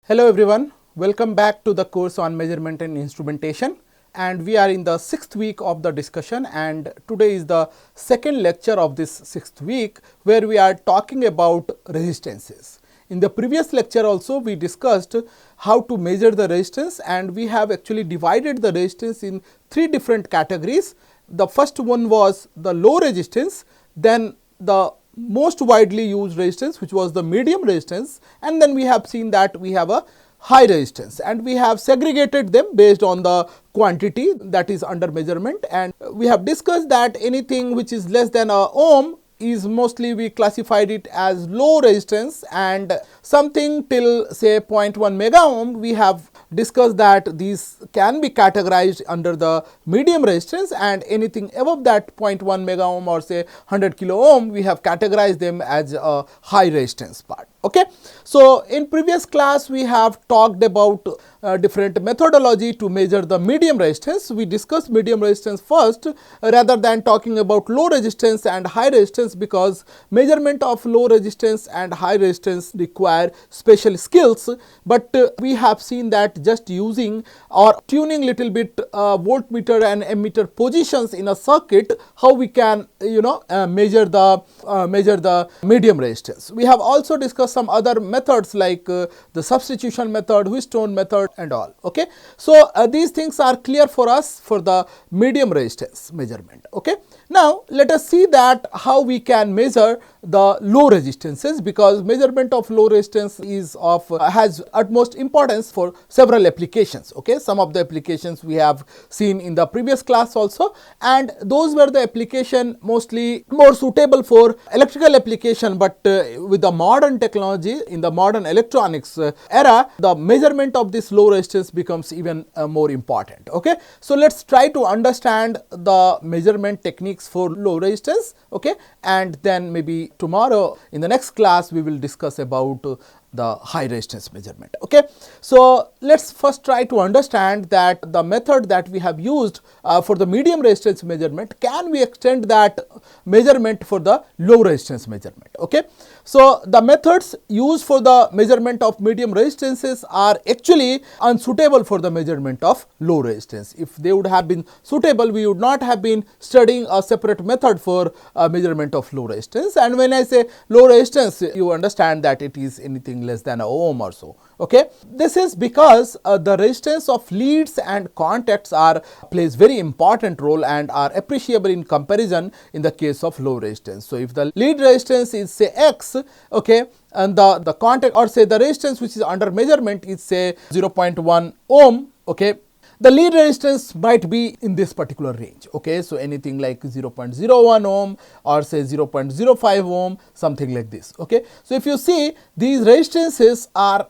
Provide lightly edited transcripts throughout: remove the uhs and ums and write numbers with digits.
Hello everyone, welcome back to the course on measurement and instrumentation, and we are in the 6th week of the discussion, and today is the second lecture of this 6th week where we are talking about resistances. In the previous lecture also we discussed how to measure the resistance, and we have actually divided the resistance in three different categories. The first one was the low resistance, then the most widely used resistance, which was the medium resistance, and then we have seen that we have a high resistance, and we have segregated them based on the quantity that is under measurement. And we have discussed that anything which is less than a ohm is mostly we classified it as low resistance, and something till say 0.1 mega ohm we have discussed that these can be categorized under the medium resistance, and anything above that 0.1 mega ohm or say 100 kilo ohm we have categorized them as a high resistance part. Okay. So, in previous class we have talked about different methodology to measure the medium resistance. We discussed medium resistance first rather than talking about low resistance and high resistance, because measurement of low resistance and high resistance require special skills, but we have seen that just using or tuning little bit voltmeter and ammeter positions in a circuit, how we can measure the medium resistance. We have also discussed some other methods like the substitution method, Wheatstone method and all. Okay. So, these things are clear for us for the medium resistance measurement. Okay. Now, let us see that how we can measure the low resistances, because measurement of low resistance is of has utmost importance for several applications. Okay. Some of the applications we have seen in the previous class also, and those were the application mostly more suitable for electrical application, but with the modern technology in the modern electronics era, the measurement of this low resistance becomes even more important. Okay. So, let us try to understand the measurement techniques for low resistance. Okay. And then maybe tomorrow in the next class we will discuss about the high resistance measurement. Okay. So, let us first try to understand that the method that we have used for the medium resistance measurement, can we extend that measurement for the low resistance measurement. Okay. So, the methods used for the measurement of medium resistances are actually unsuitable for the measurement of low resistance. If they would have been suitable, we would not have been studying a separate method for measurement of low resistance. And when I say low resistance, you understand that it is anything less than a ohm or so. Okay. This is because the resistance of leads and contacts plays very important role and are appreciable in comparison in the case of low resistance. So, if the lead resistance is say X, okay, and the contact or say the resistance which is under measurement is say 0.1 ohm, okay, the lead resistance might be in this particular range. Okay. So, anything like 0.01 ohm or say 0.05 ohm, something like this. Okay. So, if you see, these resistances are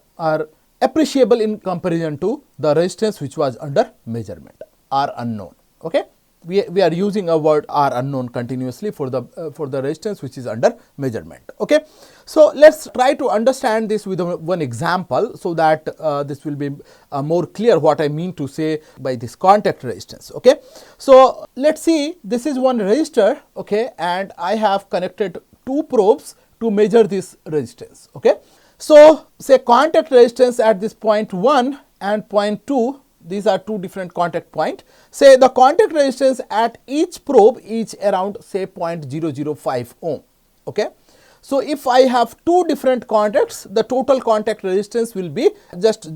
appreciable in comparison to the resistance which was under measurement, are unknown. Okay. We are using a word are unknown continuously for the resistance which is under measurement. Okay. So, let us try to understand this with one example, so that this will be more clear what I mean to say by this contact resistance. Okay. So, let us see, this is one resistor, okay, and I have connected two probes to measure this resistance. Okay. So, say contact resistance at this point 1 and point 2, these are two different contact point. Say the contact resistance at each probe is around say 0.005 ohm. Okay. So, if I have two different contacts, the total contact resistance will be just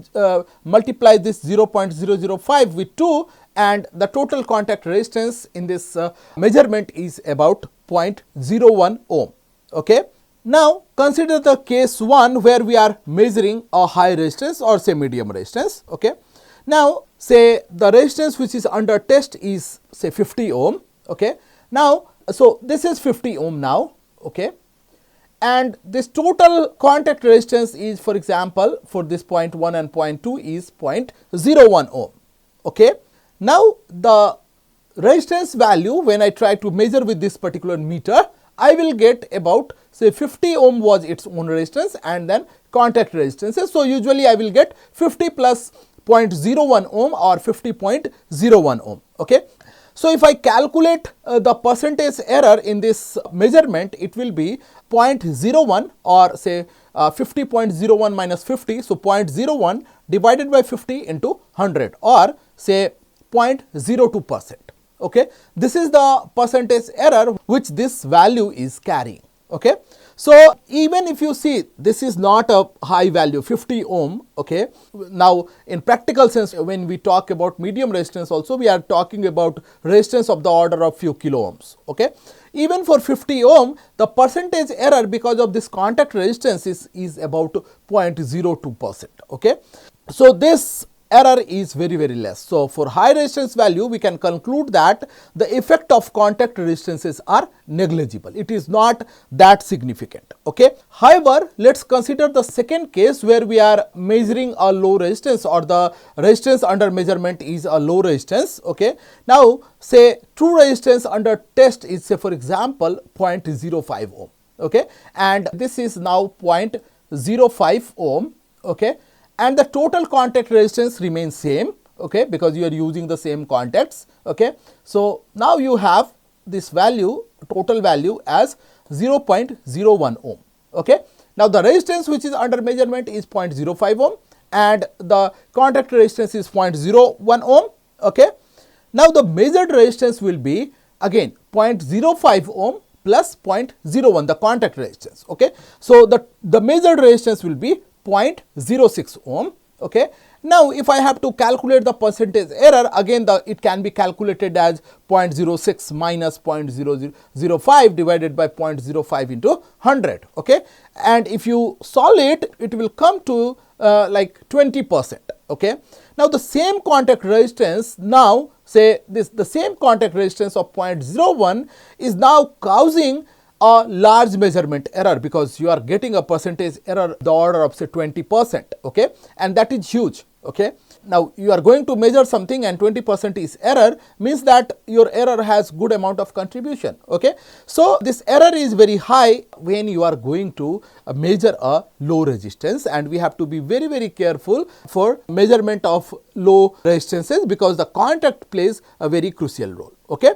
multiply this 0.005 with 2, and the total contact resistance in this measurement is about 0.01 ohm. Okay. Now, consider the case 1 where we are measuring a high resistance or say medium resistance. Okay. Now, say the resistance which is under test is say 50 ohm. Okay. Now, so this is 50 ohm now. Okay. And this total contact resistance is, for example, for this 0.1 and 0.2 is 0.01 ohm. Okay. Now, the resistance value when I try to measure with this particular meter, I will get about say 50 ohm was its own resistance and then contact resistances. So, usually I will get 50 plus 0.01 ohm or 50.01 ohm. Okay. So, if I calculate the percentage error in this measurement, it will be 0.01 or say 50.01 minus 50, so 0.01 divided by 50 into 100, or say 0.02%. Okay, this is the percentage error which this value is carrying. Okay, so even if you see this is not a high value 50 ohm. Okay, now in practical sense, when we talk about medium resistance also, we are talking about resistance of the order of few kilo ohms. Okay, even for 50 ohm, the percentage error because of this contact resistance is about 0.02%. Okay, so this error is very less. So for high resistance value, we can conclude that the effect of contact resistances are negligible. It is not that significant. Okay. However, let's consider the second case where we are measuring a low resistance, or the resistance under measurement is a low resistance. Okay. Now say true resistance under test is, say for example, 0.05 ohm. Okay, and this is now 0.05 ohm. Okay, and the total contact resistance remains same. Okay, because you are using the same contacts. Okay, so now you have this value, total value, as 0.01 ohm. Okay, now the resistance which is under measurement is 0.05 ohm and the contact resistance is 0.01 ohm. Okay, now the measured resistance will be again 0.05 ohm plus 0.01, the contact resistance. Okay, so the measured resistance will be 0.06 ohm. Okay, now if I have to calculate the percentage error, again it can be calculated as 0.06 minus 0.005 divided by 0.05 into 100. Okay, and if you solve it, it will come to like 20%. Okay, now the same contact resistance, now say the same contact resistance of 0.01 is now causing a large measurement error, because you are getting a percentage error the order of say 20%. Okay, and that is huge. Okay, now you are going to measure something and 20% is error, means that your error has good amount of contribution. Okay, so this error is very high when you are going to measure a low resistance, and we have to be very careful for measurement of low resistances, because the contact plays a very crucial role. Okay,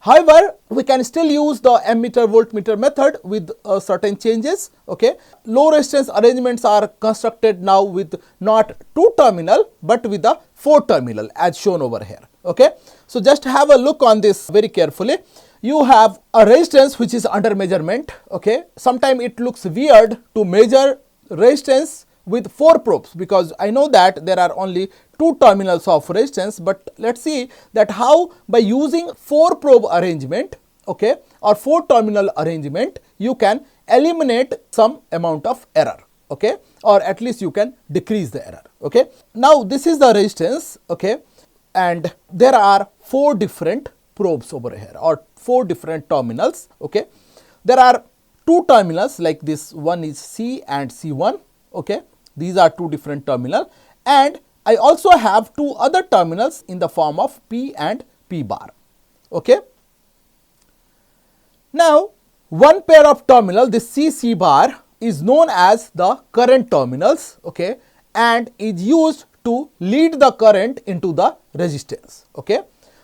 however, we can still use the ammeter voltmeter method with certain changes. Okay, low resistance arrangements are constructed now with not 2 terminal but with a 4 terminal as shown over here. Okay, so just have a look on this very carefully. You have a resistance which is under measurement. Okay, sometimes it looks weird to measure resistance with 4 probes, because I know that there are only 2 terminals of resistance, but let's see that how by using 4 probe arrangement, okay, or 4 terminal arrangement, you can eliminate some amount of error. Okay, or at least you can decrease the error. Okay, now this is the resistance. Okay, and there are 4 different probes over here, or 4 different terminals. Okay, there are 2 terminals, like this one is C and C1. Okay, these are 2 different terminals, and I also have 2 other terminals in the form of P and P bar. Okay, now one pair of terminal, this C bar, is known as the current terminals. Okay, and is used to lead the current into the resistance. Okay,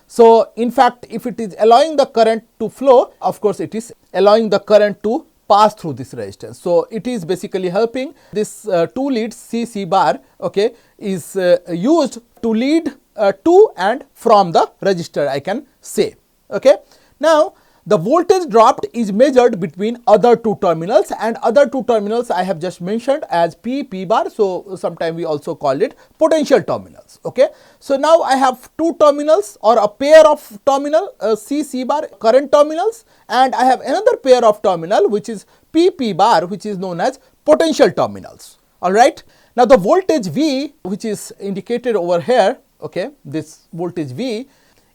so in fact, if it is allowing the current to flow, of course it is allowing the current to pass through this resistance. So it is basically helping this 2 leads C bar. Okay, is used to lead to and from the resistor, I can say. Okay, now the voltage dropped is measured between other 2 terminals, and other 2 terminals I have just mentioned as P bar. So sometimes we also call it potential terminals. Okay, so now I have 2 terminals, or a pair of terminal C bar, current terminals, and I have another pair of terminal which is P bar, which is known as potential terminals. All right, now the voltage V, which is indicated over here, okay, this voltage V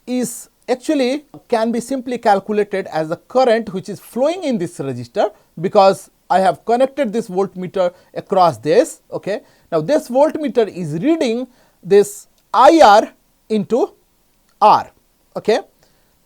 is actually can be simply calculated as the current which is flowing in this resistor, because I have connected this voltmeter across this. Okay, now this voltmeter is reading this IR into R. Okay,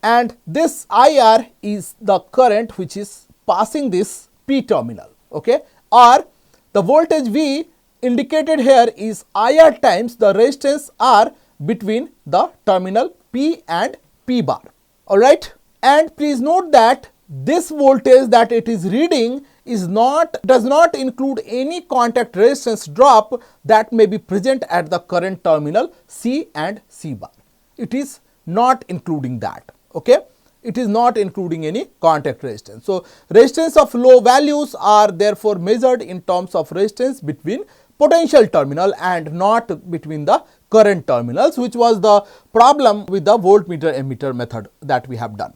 and this IR is the current which is passing this P terminal. Okay, or the voltage V indicated here is IR times the resistance R between the terminal P and P bar. All right, and please note that this voltage that it is reading does not include any contact resistance drop that may be present at the current terminal C and C bar. It is not including that. Okay, it is not including any contact resistance. So resistance of low values are therefore measured in terms of resistance between potential terminal and not between the current terminals, which was the problem with the voltmeter emitter method that we have done.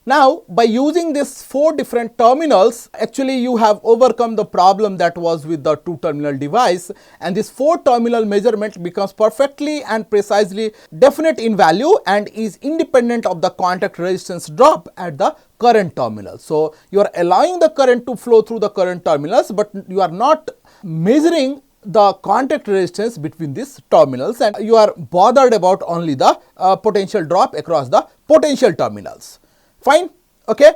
Now, by using these 4 different terminals, actually you have overcome the problem that was with the 2-terminal device, and this 4-terminal measurement becomes perfectly and precisely definite in value and is independent of the contact resistance drop at the current terminal. So, you are allowing the current to flow through the current terminals, but you are not measuring the contact resistance between these terminals, and you are bothered about only the potential drop across the potential terminals. Fine. Okay.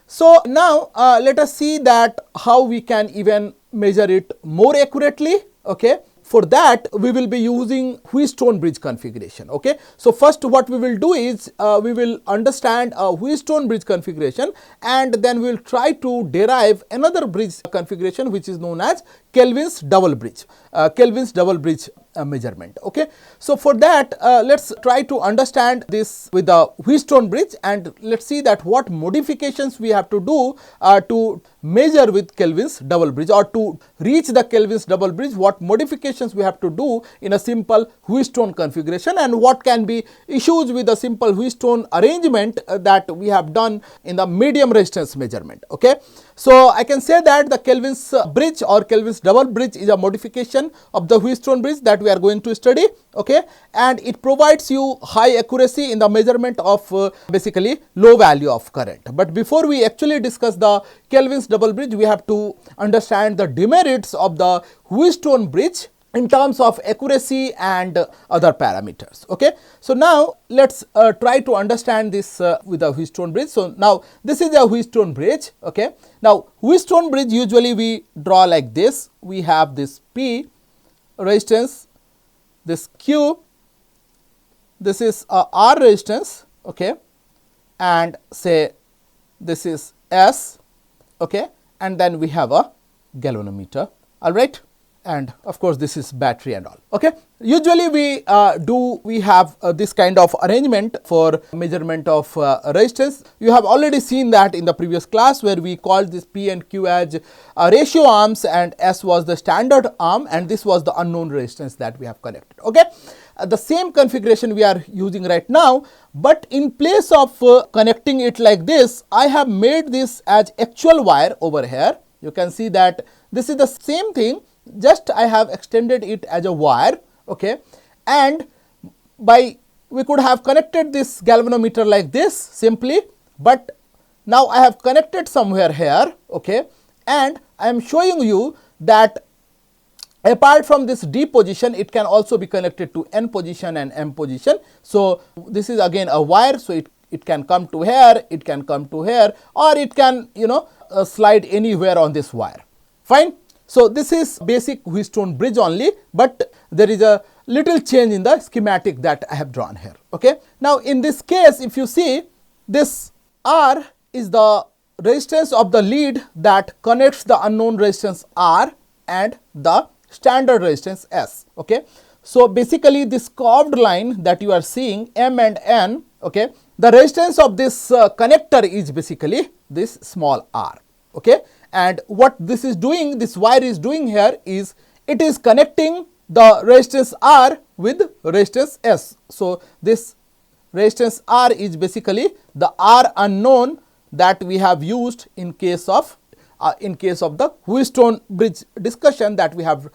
So now let us see that how we can even measure it more accurately. Okay. For that, we will be using Wheatstone bridge configuration. Okay. So first what we will do is we will understand a Wheatstone bridge configuration, and then we will try to derive another bridge configuration which is known as Kelvin's double bridge. Measurement. Okay. So for that, let's try to understand this with the Wheatstone bridge, and let's see that what modifications we have to do to measure with Kelvin's double bridge, or to reach the Kelvin's double bridge, what modifications we have to do in a simple Wheatstone configuration, and what can be issues with a simple Wheatstone arrangement that we have done in the medium resistance measurement. Okay. So I can say that the Kelvin's bridge or Kelvin's double bridge is a modification of the Wheatstone bridge that we are going to study. Okay, and it provides you high accuracy in the measurement of basically low value of current. But before we actually discuss the Kelvin's double bridge, we have to understand the demerits of the Wheatstone bridge in terms of accuracy and other parameters. Okay. So now let's try to understand this with the Wheatstone bridge. So now this is a Wheatstone bridge. Okay. Now Wheatstone bridge usually we draw like this. We have this P resistance, this Q, this is a R resistance. Okay. And say this is S. Okay. And then we have a galvanometer. All right. And of course this is battery and all. Okay. Usually we have this kind of arrangement for measurement of resistance. You have already seen that in the previous class, where we called this P and Q as ratio arms, and S was the standard arm, and this was the unknown resistance that we have connected. Okay. The same configuration we are using right now, but in place of connecting it like this, I have made this as actual wire over here. You can see that this is the same thing, just I have extended it as a wire. Okay. And we could have connected this galvanometer like this simply, but now I have connected somewhere here. Okay. And I am showing you that apart from this D position, it can also be connected to N position and M position. So this is again a wire, so it can come to here, it can come to here, or it can slide anywhere on this wire. Fine. So this is basic Wheatstone bridge only, but there is a little change in the schematic that I have drawn here. Okay. Now in this case, if you see, this R is the resistance of the lead that connects the unknown resistance R and the standard resistance S. Okay. So basically this curved line that you are seeing, M and N, okay, the resistance of this connector is basically this small r. Okay. And what this is doing, this wire is doing here is, it is connecting the resistance R with resistance S. So this resistance R is basically the R unknown that we have used in case of the Wheatstone bridge discussion that we have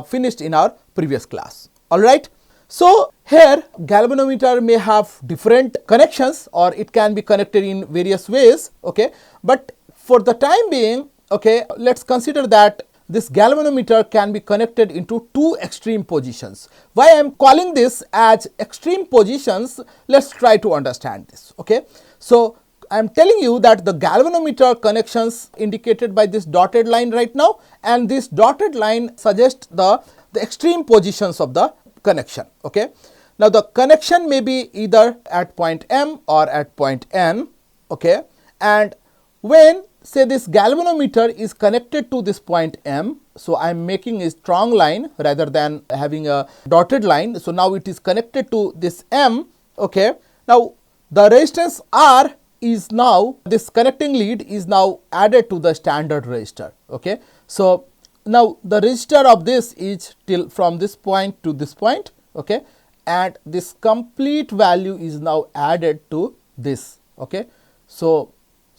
finished in our previous class. All right. So here galvanometer may have different connections, or it can be connected in various ways. Okay. But for the time being, okay, let's consider that this galvanometer can be connected into two extreme positions. Why I am calling this as extreme positions, let's try to understand this. Okay. So I am telling you that the galvanometer connections indicated by this dotted line right now, and this dotted line suggests the extreme positions of the connection. Okay. Now the connection may be either at point M or at point N. Okay. And when say this galvanometer is connected to this point M, so I am making a strong line rather than having a dotted line. So now it is connected to this M. Okay. Now the resistance R is now, this connecting lead is now added to the standard resistor. Okay. So now the resistor of this is till from this point to this point. Okay. And this complete value is now added to this. Okay. So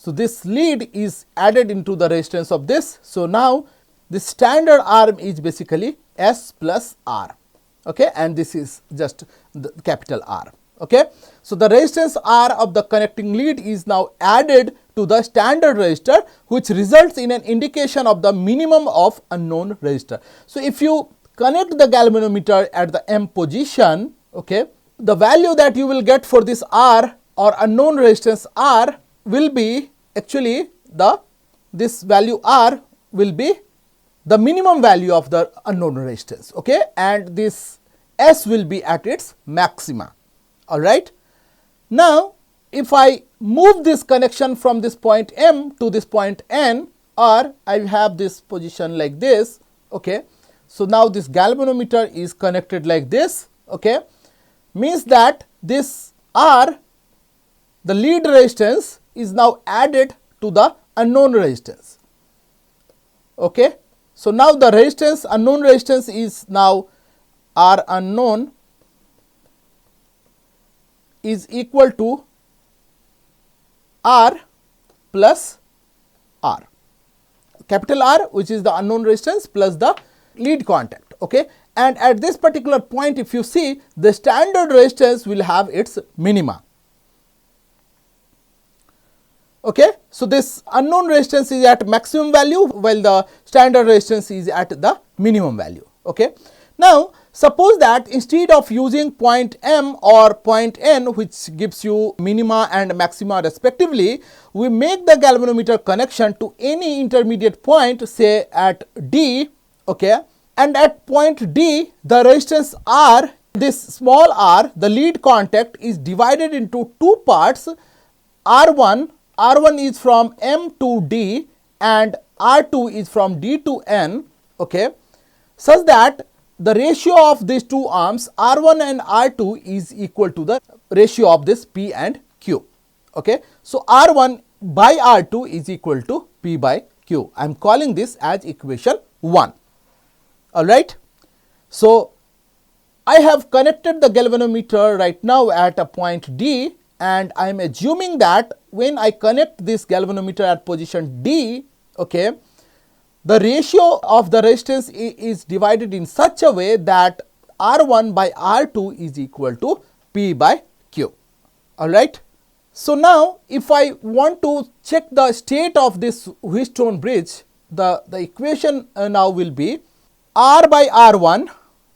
this lead is added into the resistance of this. So now the standard arm is basically S plus R. Okay. And this is just the capital R. Okay. So the resistance R of the connecting lead is now added to the standard resistor, which results in an indication of the minimum of unknown resistor. So if you connect the galvanometer at the M position, okay, the value that you will get for this R or unknown resistance R will be actually this value R will be the minimum value of the unknown resistance. Okay, and this S will be at its maxima. All right. Now if I move this connection from this point M to this point N, or I have this position like this. Okay. So now this galvanometer is connected like this. Okay, means that this R, the lead resistance, is now added to the unknown resistance. Okay. So now the resistance, unknown resistance is now R unknown is equal to R plus R, capital R, which is the unknown resistance, plus the lead contact. Okay. And at this particular point, if you see, the standard resistance will have its minima. Okay. So this unknown resistance is at maximum value, while the standard resistance is at the minimum value. Okay. Now suppose that instead of using point M or point N, which gives you minima and maxima respectively, we make the galvanometer connection to any intermediate point, say at D. Okay. And at point D, the resistance R, this small r, the lead contact, is divided into two parts. R1 is from M to D and R2 is from D to N. Okay, such that the ratio of these two arms R1 and R2 is equal to the ratio of this P and Q. Okay, so R1 by R2 is equal to P by Q. I am calling this as equation 1. All right. So I have connected the galvanometer right now at a point D, and I am assuming that when I connect this galvanometer at position D, okay, the ratio of the resistance is divided in such a way that R1 by R2 is equal to P by Q. All right. So now if I want to check the state of this Wheatstone bridge, the equation now will be R by R1,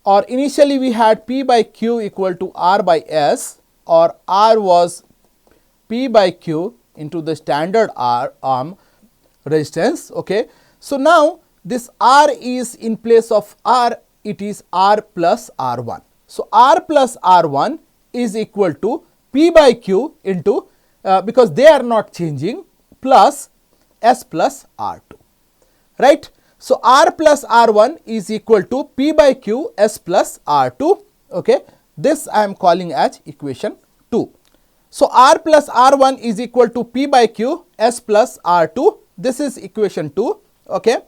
or initially we had P by Q equal to R by S, or R was P by Q into the standard arm resistance. Okay. So now this R is in place of R, it is R plus R1. So R plus R1 is equal to P by Q into, because they are not changing, plus S plus R2, right. So R plus R1 is equal to P by Q S plus R2. Okay. This I am calling as equation 2. So R plus R1 is equal to P by Q S plus R2. This is equation 2. Okay.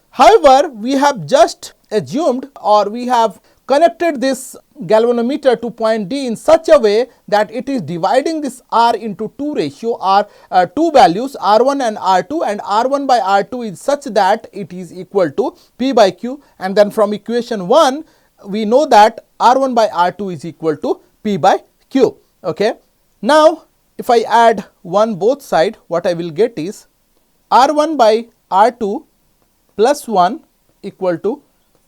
However, we have just assumed, or we have connected this galvanometer to point D in such a way that it is dividing this R into two ratio, two values R1 and R2, and R1 by R2 is such that it is equal to P by Q, and then from equation 1 we know that R1 by R2 is equal to P by Q. Okay. Now if I add 1 both side, what I will get is R1 by R2 plus 1 equal to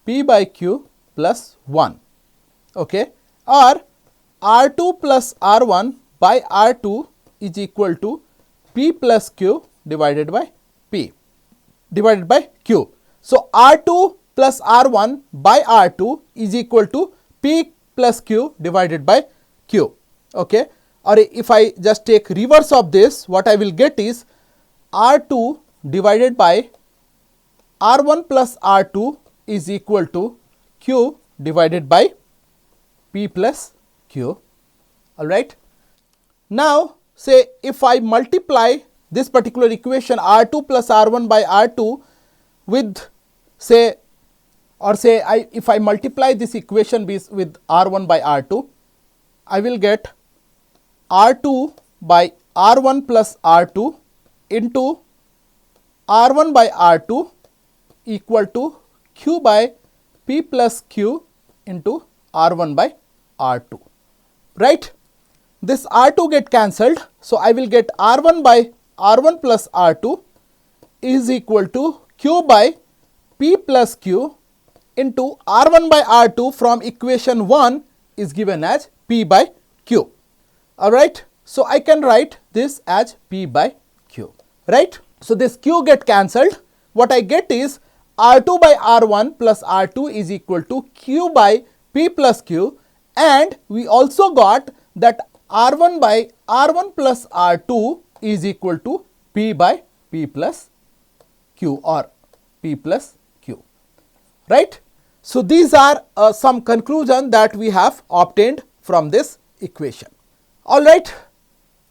P by Q plus 1. Okay. Or R2 plus R1 by R2 is equal to P plus Q divided by P divided by Q. So R2 plus R1 by R2 is equal to P plus Q divided by Q. Okay. Or if I just take reverse of this, what I will get is R2 divided by R1 plus R2 is equal to Q divided by P plus Q. Alright. Now, say if I multiply this particular equation R2 plus R1 by R2 with say if I multiply this equation with R1 by R2, I will get R2 by R1 plus R2 into R1 by R2 equal to Q by P plus Q into R1 by R2, right. This R2 get cancelled. So, I will get R1 by R1 plus R2 is equal to Q by P plus Q into R1 by R2 from equation 1 is given as P by Q. Alright. So, I can write this as P by Q, right. So, this Q get cancelled. What I get is R2 by R1 plus R2 is equal to Q by P plus Q, and we also got that R1 by R1 plus R2 is equal to P by P plus Q or P plus Q, right. So, these are some conclusion that we have obtained from this equation. Alright,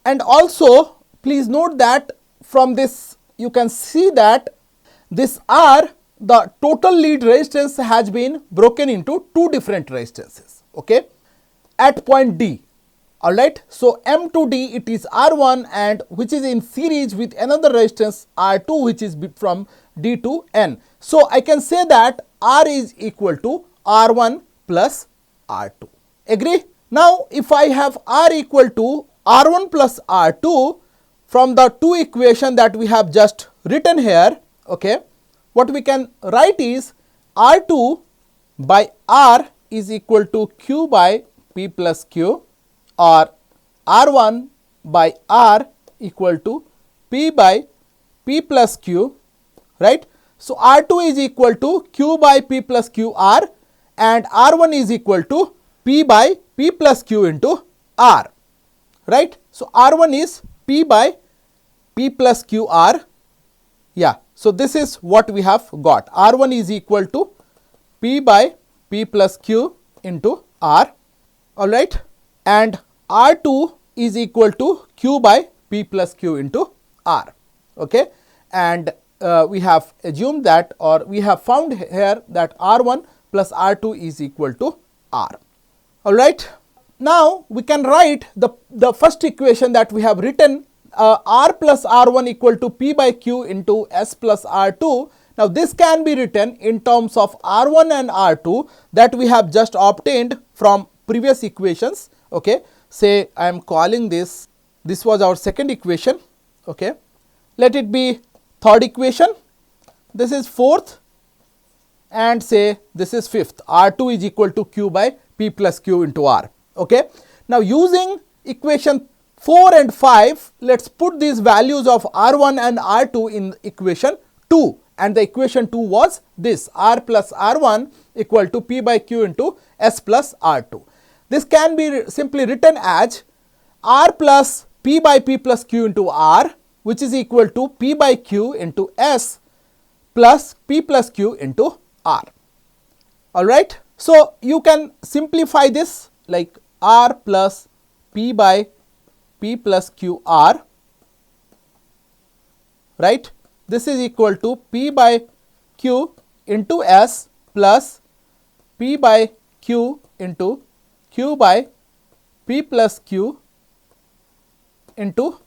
and also please note that from this you can see that this R, the total lead resistance has been broken into two different resistances, okay, at point D. Alright. So, M to D it is R1 and which is in series with another resistance R2 which is from D to N. So, I can say that R is equal to R1 plus R2. Agree? Now, if I have R equal to R1 plus R2 from the two equation that we have just written here, okay, what we can write is R2 by R is equal to Q by P plus Q, or R1 by R equal to P by P plus Q, right. So, R2 is equal to Q by P plus Q R and R1 is equal to P by P plus Q into R, right. So, R1 is P by P plus Q R, yeah. So, this is what we have got, R1 is equal to P by P plus Q into R, alright, and R2 is equal to Q by P plus Q into R, okay, and we have assumed that, or we have found here that R1 plus R2 is equal to R, alright. Now, we can write the first equation that we have written, R plus R1 equal to P by Q into S plus R2. Now, this can be written in terms of R1 and R2 that we have just obtained from previous equations, okay. Say I am calling this was our second equation, okay. Let it be third equation, this is fourth, and say this is fifth, R2 is equal to Q by P plus Q into R, okay. Now, using equation 4 and 5, let us put these values of R1 and R2 in equation 2, and the equation 2 was this, R plus R1 equal to P by Q into S plus R2. This can be simply written as R plus P by P plus Q into R, which is equal to P by Q into S plus P plus Q into R, alright. So, you can simplify this like R plus P by P plus Q R, right. This is equal to P by Q into S plus P by Q into Q by P plus Q into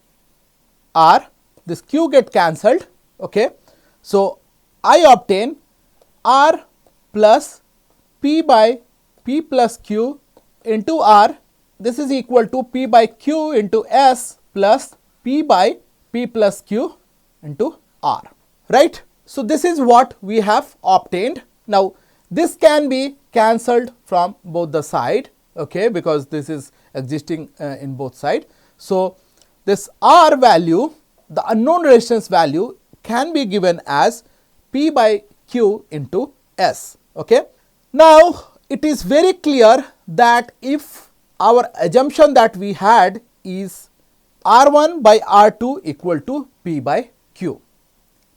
R. This Q get cancelled, okay. So, I obtain R plus P by P plus Q into R. This is equal to P by Q into S plus P by P plus Q into R, right. So, this is what we have obtained. Now, this can be cancelled from both the side, okay, because this is existing in both sides. So, this R value, the unknown resistance value, can be given as P by Q into S, okay. Now, it is very clear that if our assumption that we had is R1 by R2 equal to P by Q.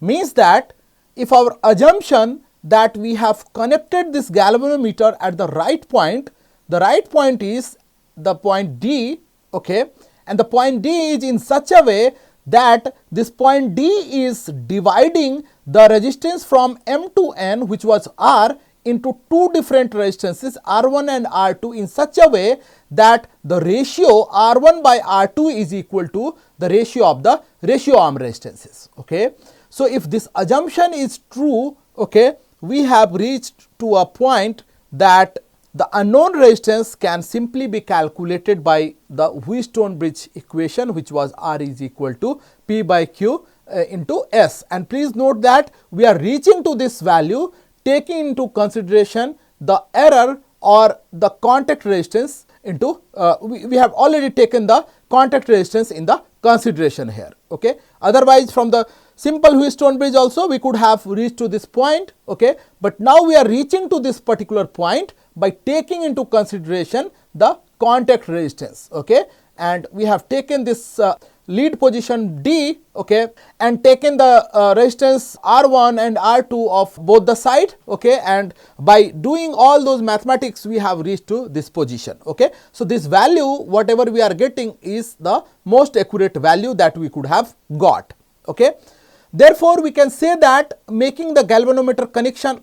Means that if our assumption that we have connected this galvanometer at the right point is the point D, okay, and the point D is in such a way that this point D is dividing the resistance from M to N, which was R, into two different resistances R1 and R2 in such a way that the ratio R1 by R2 is equal to the ratio of the ratio arm resistances. Okay. So, if this assumption is true, okay, we have reached to a point that the unknown resistance can simply be calculated by the Wheatstone bridge equation, which was R is equal to P by Q into S. And please note that we are reaching to this value taking into consideration the error or the contact resistance into we have already taken the contact resistance in the consideration here. Okay. Otherwise, from the simple Wheatstone bridge also we could have reached to this point, okay, but now we are reaching to this particular point by taking into consideration the contact resistance, okay, and we have taken this lead position D, okay, and taken the resistance R1 and R2 of both the side, okay, and by doing all those mathematics we have reached to this position, okay. So, this value whatever we are getting is the most accurate value that we could have got, okay. Therefore, we can say that making the galvanometer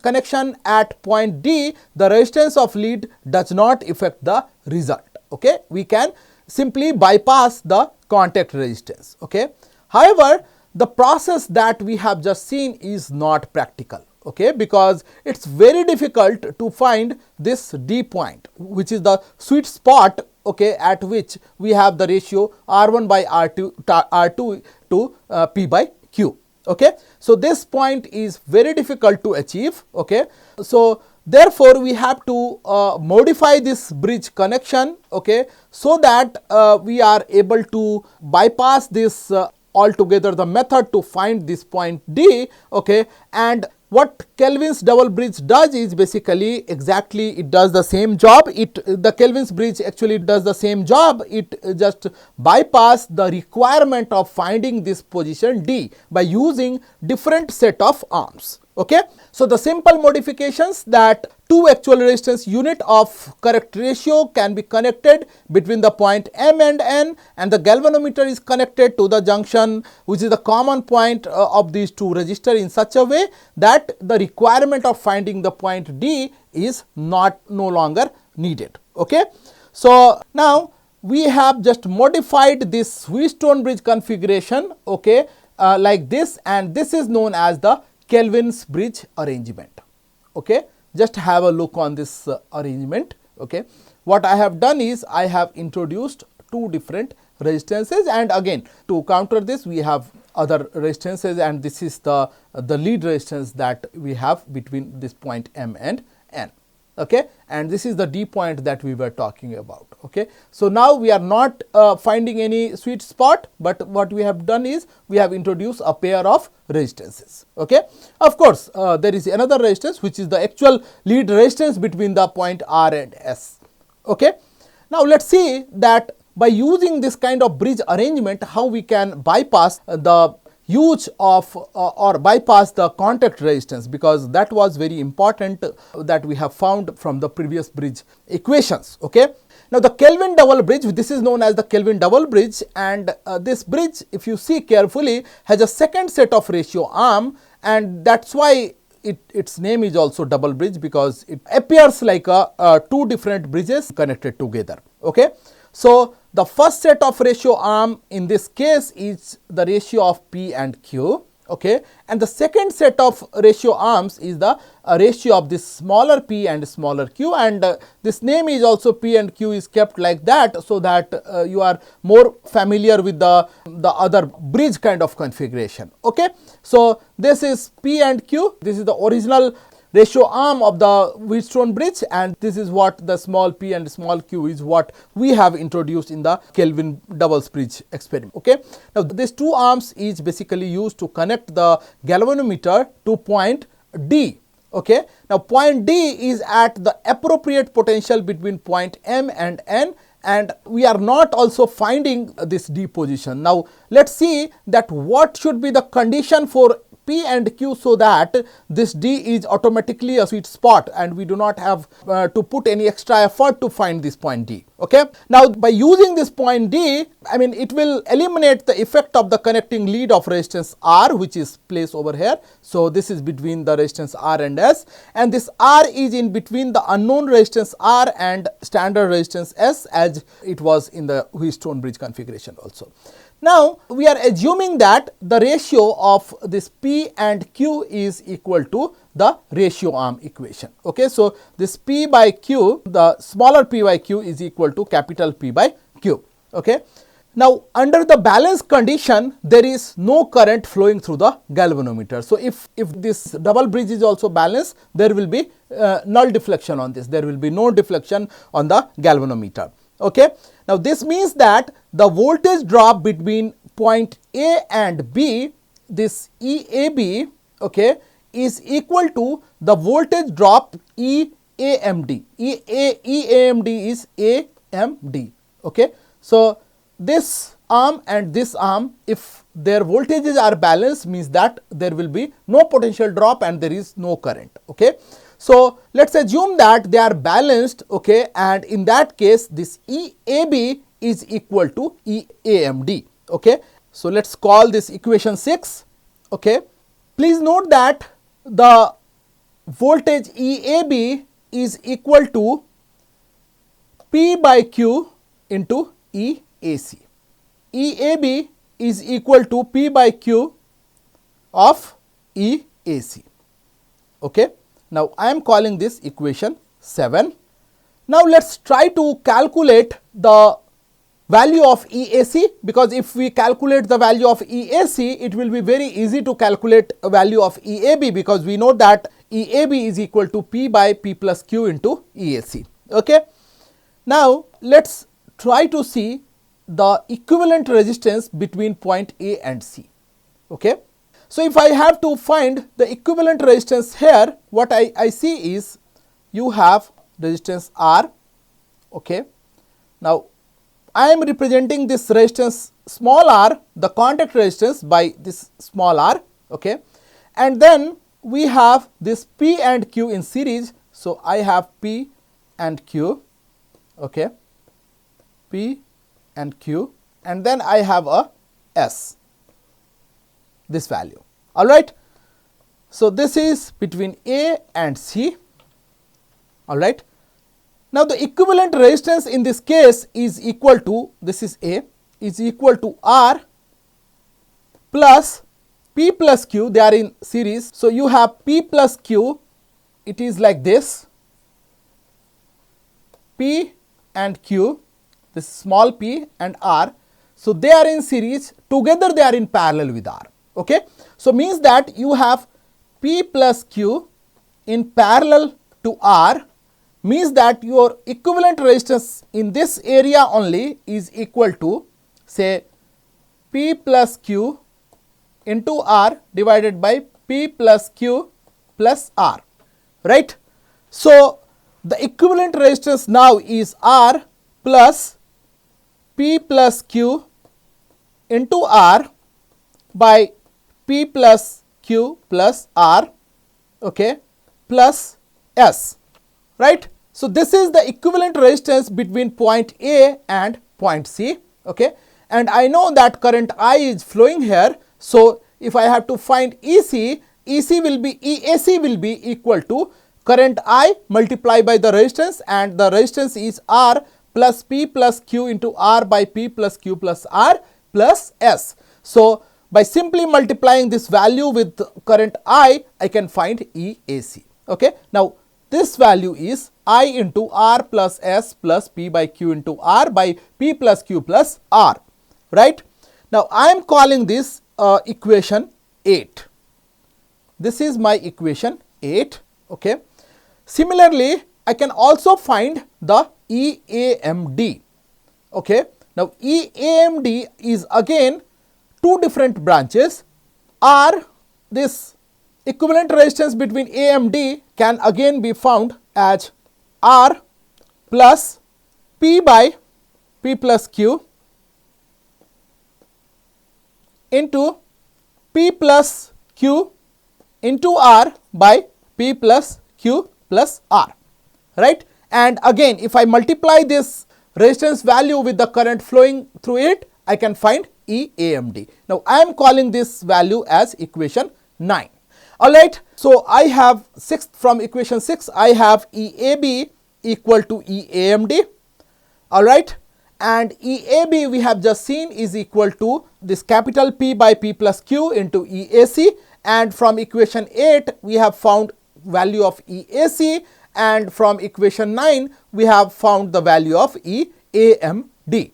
connection at point D, the resistance of lead does not affect the result, okay. We can simply bypass the contact resistance, okay. However, the process that we have just seen is not practical, okay, because it is very difficult to find this D point, which is the sweet spot, okay, at which we have the ratio R1 by R2 to P by Q. Okay. So, this point is very difficult to achieve. Okay. So, therefore, we have to modify this bridge connection, okay, so that we are able to bypass this altogether the method to find this point D, okay. And what Kelvin's double bridge does is basically exactly it does the same job. The Kelvin's bridge actually does the same job. It just bypass the requirement of finding this position D by using different set of arms. Okay. So, the simple modifications that two actual resistance unit of correct ratio can be connected between the point M and N, and the galvanometer is connected to the junction which is the common point of these two resistors in such a way that the requirement of finding the point D is no longer needed. Okay. So, now we have just modified this Wheatstone bridge configuration, okay, like this, and this is known as the Kelvin's bridge arrangement. Okay. Just have a look on this arrangement. Okay. What I have done is I have introduced two different resistances, and again to counter this we have other resistances, and this is the lead resistance that we have between this point M and N. Okay. And this is the D point that we were talking about. Okay. So, now we are not finding any sweet spot, but what we have done is we have introduced a pair of resistances. Okay. Of course, there is another resistance which is the actual lead resistance between the point R and S. Okay. Now, let us see that by using this kind of bridge arrangement how we can bypass the use of or bypass the contact resistance, because that was very important that we have found from the previous bridge equations. Okay. Now, the Kelvin double bridge, this is known as the Kelvin double bridge, and this bridge, if you see carefully, has a second set of ratio arm, and that is why its name is also double bridge, because it appears like two different bridges connected together. Okay. So, the first set of ratio arm in this case is the ratio of P and Q, okay, and the second set of ratio arms is the ratio of this smaller p and smaller q, and this name is also P and Q is kept like that, so that you are more familiar with the other bridge kind of configuration. Okay. So, this is P and Q, this is the original ratio arm of the Wheatstone bridge, and this is what the small p and small q is what we have introduced in the Kelvin double bridge experiment. Okay. Now, these two arms is basically used to connect the galvanometer to point D. Okay. Now, point D is at the appropriate potential between point M and N, and we are not also finding this D position. Now let's see that what should be the condition for P and Q so that this D is automatically a sweet spot and we do not have to put any extra effort to find this point D. Okay. Now by using this point D, I mean it will eliminate the effect of the connecting lead of resistance R, which is placed over here. So this is between the resistance R and S, and this R is in between the unknown resistance R and standard resistance S, as it was in the Wheatstone bridge configuration also. Now we are assuming that the ratio of this P and Q is equal to the ratio arm equation. Okay, so this P by Q, the smaller P by Q is equal to capital P by Q. Okay. Now under the balance condition, there is no current flowing through the galvanometer. So if this double bridge is also balanced, there will be null deflection on this. There will be no deflection on the galvanometer. Okay. Now this means that the voltage drop between point A and B, this EAB, okay, is equal to the voltage drop EAMD. EAMD is AMD. Okay. So this arm and this arm, if their voltages are balanced, means that there will be no potential drop and there is no current. Okay. So let's assume that they are balanced, okay, and in that case this EAB is equal to EAMD. Okay. So let's call this equation 6. Okay. Please note that the voltage EAB is equal to P by Q into EAC. EAB is equal to P by Q of EAC. Okay. Now I am calling this equation 7. Now let's try to calculate the value of EAC, because if we calculate the value of EAC, it will be very easy to calculate a value of EAB, because we know that EAB is equal to P by P plus Q into EAC. Okay. Now let's try to see the equivalent resistance between point A and C. Okay. So if I have to find the equivalent resistance here, what I see is you have resistance R. Okay. Now I am representing this resistance small r, the contact resistance, by this small r. Okay. And then we have this P and Q in series. So I have P and Q. Okay. P and Q, and then I have a S, this value. All right. So this is between A and C. All right. Now the equivalent resistance in this case is equal to, this is A, is equal to R plus P plus Q. They are in series. So you have P plus Q. It is like this, P and Q, this small p and R. So they are in series, together they are in parallel with R. Okay. So means that you have P plus Q in parallel to R, means that your equivalent resistance in this area only is equal to, say, P plus Q into R divided by P plus Q plus R, right. So the equivalent resistance now is R plus P plus Q into R by P plus Q plus R, okay, plus S, right. So this is the equivalent resistance between point A and point C. Okay. And I know that current I is flowing here. So if I have to find EAC will be equal to current I multiplied by the resistance, and the resistance is R plus P plus Q into R by P plus Q plus R plus S. So by simply multiplying this value with current I can find EAC. Okay. Now this value is I into R plus S plus P by Q into R by P plus Q plus R, right. Now I am calling this equation 8. This is my equation 8. Okay. Similarly, I can also find the EAMD. Okay. Now EAMD is again two different branches. R, this equivalent resistance between AMD can again be found as R plus P by P plus Q into P plus Q into R by P plus Q plus R, right. And again, if I multiply this resistance value with the current flowing through it, I can find EAMD. Now, I am calling this value as equation 9. Alright, so I have from equation 6, I have EAB equal to EAMD, alright, and EAB we have just seen is equal to this capital P by P plus Q into EAC, and from equation 8 we have found value of EAC, and from equation 9 we have found the value of EAMD.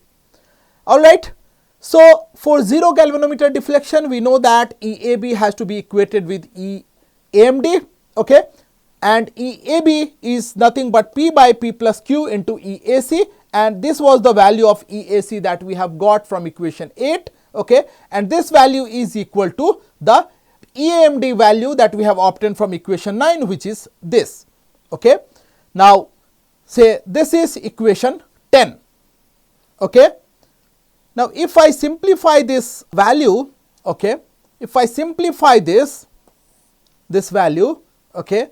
Alright. So, for 0 galvanometer deflection, we know that EAB has to be equated with EAMD, okay, and EAB is nothing but P by P plus Q into EAC, and this was the value of EAC that we have got from equation 8, okay, and this value is equal to the EAMD value that we have obtained from equation 9, which is this, okay. Now, say this is equation 10, okay. Now, if I simplify this value, okay, if I simplify this value, okay,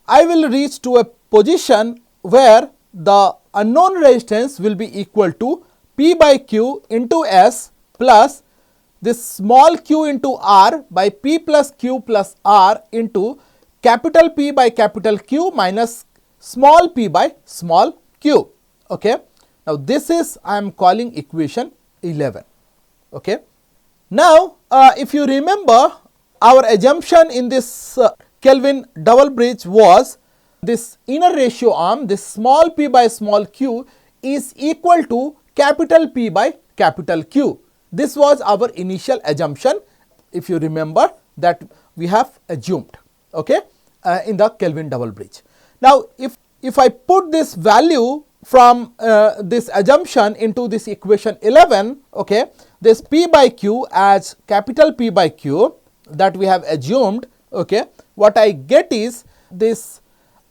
I will reach to a position where the unknown resistance will be equal to P by Q into S plus this small q into R by P plus Q plus R into capital P by capital Q minus small p by small q, okay. Now, this is I am calling equation 11, okay. Now, if you remember, our assumption in this Kelvin double bridge was this inner ratio arm, this small p by small q is equal to capital P by capital Q. This was our initial assumption, if you remember, that we have assumed, okay, in the Kelvin double bridge. Now, if I put this value from this assumption into this equation 11, okay, this P by Q as capital P by Q that we have assumed, okay, what I get is this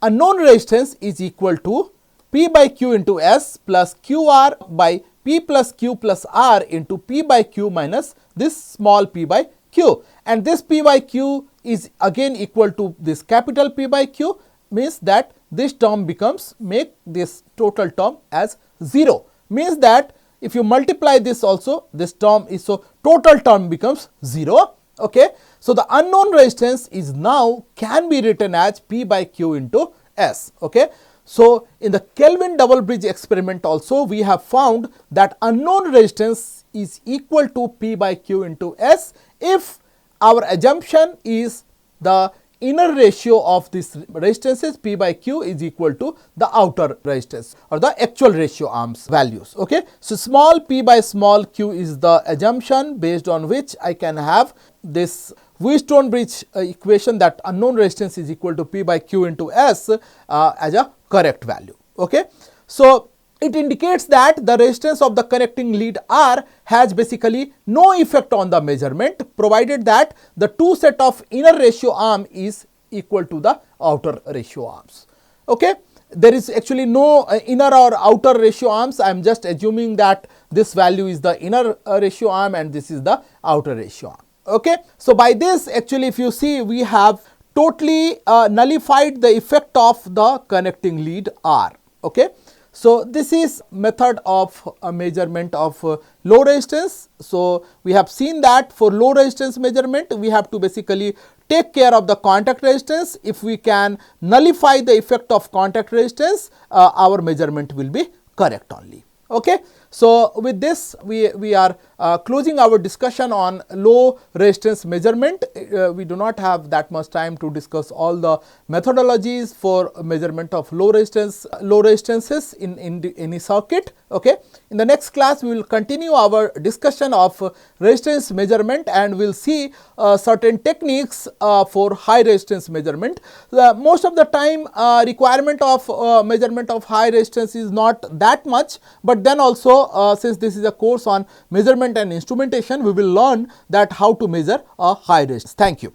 unknown resistance is equal to P by Q into S plus QR by P plus Q plus R into P by Q minus this small p by Q, and this P by Q is again equal to this capital P by Q, means that this term becomes, make this total term as 0, means that if you multiply this also, this term is, so total term becomes 0, okay. So, the unknown resistance is now can be written as P by Q into S, okay. So, in the Kelvin double bridge experiment also, we have found that unknown resistance is equal to P by Q into S if our assumption is the inner ratio of this resistances P by Q is equal to the outer resistance or the actual ratio arms values, okay. So, small p by small q is the assumption based on which I can have this Wheatstone bridge equation that unknown resistance is equal to P by Q into S as a correct value, okay. So, it indicates that the resistance of the connecting lead R has basically no effect on the measurement, provided that the two set of inner ratio arm is equal to the outer ratio arms, okay. There is actually no inner or outer ratio arms. I am just assuming that this value is the inner ratio arm and this is the outer ratio arm, okay. So, by this actually if you see, we have totally nullified the effect of the connecting lead R, okay. So, this is method of measurement of low resistance. So, we have seen that for low resistance measurement, we have to basically take care of the contact resistance. If we can nullify the effect of contact resistance, our measurement will be correct only, okay. So, with this we are closing our discussion on low resistance measurement. We do not have that much time to discuss all the methodologies for measurement of low resistances in any circuit, okay. In the next class, we will continue our discussion of resistance measurement and we will see certain techniques for high resistance measurement. Most of the time requirement of measurement of high resistance is not that much, but then also since this is a course on measurement and instrumentation, we will learn that how to measure a high resistance. Thank you.